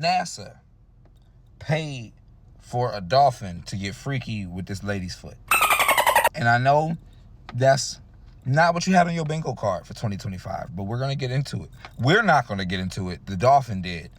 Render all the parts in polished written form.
NASA paid for a dolphin to get freaky with this lady's foot. And I know that's not what you had on your bingo card for 2025, but we're going to get into it. We're not going to get into it. The dolphin did.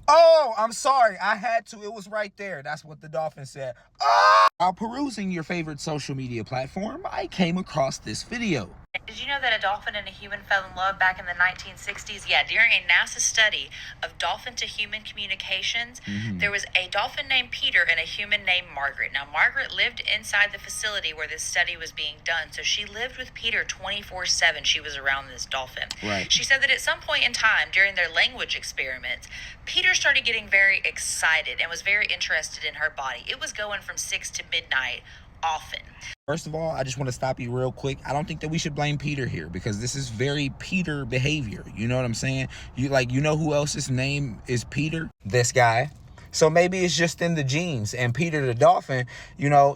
Oh, I'm sorry. I had to. It was right there. That's what the dolphin said. Oh! While perusing your favorite social media platform, I came across this video. Did you know that a dolphin and a human fell in love back in the 1960s? Yeah, during a NASA study of dolphin-to-human communications, there was a dolphin named Peter and a human named Margaret. Now, Margaret lived inside the facility where this study was being done, so she lived with Peter 24/7. She was around this dolphin. Right. She said that at some point in time during their language experiments, Peter started getting very excited and was very interested in her body. It was going from 6 to midnight often. First of all, I just want to stop you real quick. I don't think that we should blame Peter here because this is very Peter behavior. You know what I'm saying? You know who else's name is Peter? This guy. So maybe it's just in the genes. And Peter the dolphin,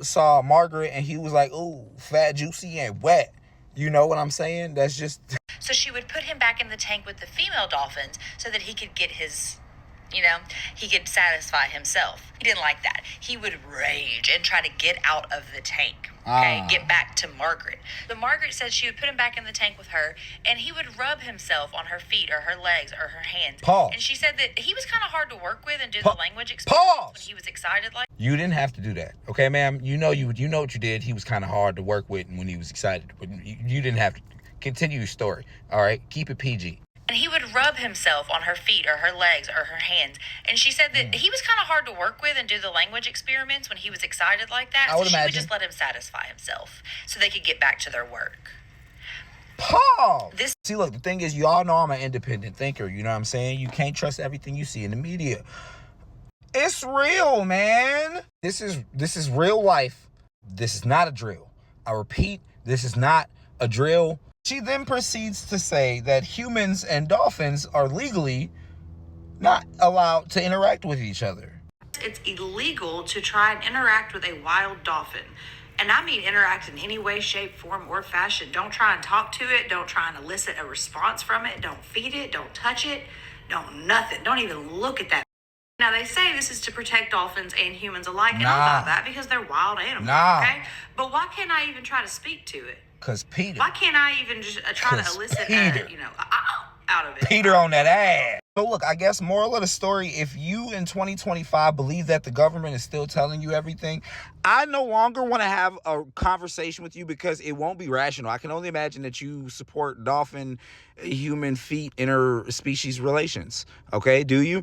saw Margaret and he was like, ooh, fat, juicy, and wet. You know what I'm saying? That's just... So she would put him back in the tank with the female dolphins so that he could get his... he could satisfy himself. He didn't like that. He would rage and try to get out of the tank. Okay, get back to Margaret. So Margaret said she would put him back in the tank with her, and he would rub himself on her feet or her legs or her hands. Pause. And she said that he was kind of hard to work with and do the language experiments when he was excited like. You didn't have to do that, okay, ma'am? You know what you did. He was kind of hard to work with when he was excited, but you didn't have to. Continue your story, all right? Keep it PG. And he would rub himself on her feet or her legs or her hands. And she said that he was kind of hard to work with and do the language experiments when he was excited like that. So she would just let him satisfy himself so they could get back to their work. Paul! See, look, the thing is, y'all know I'm an independent thinker. You know what I'm saying? You can't trust everything you see in the media. It's real, man. This is real life. This is not a drill. I repeat, this is not a drill. She then proceeds to say that humans and dolphins are legally not allowed to interact with each other. It's illegal to try and interact with a wild dolphin. And I mean interact in any way, shape, form, or fashion. Don't try and talk to it. Don't try and elicit a response from it. Don't feed it. Don't touch it. Don't nothing. Don't even look at that. Now, they say this is to protect dolphins and humans alike. And I thought that because they're wild animals, okay? But why can't I even try to speak to it? Because Peter. Why can't I even just try to elicit out of it? Peter on that ass. So look, I guess moral of the story, if you in 2025 believe that the government is still telling you everything, I no longer want to have a conversation with you because it won't be rational. I can only imagine that you support dolphin human feet interspecies relations. Okay, do you?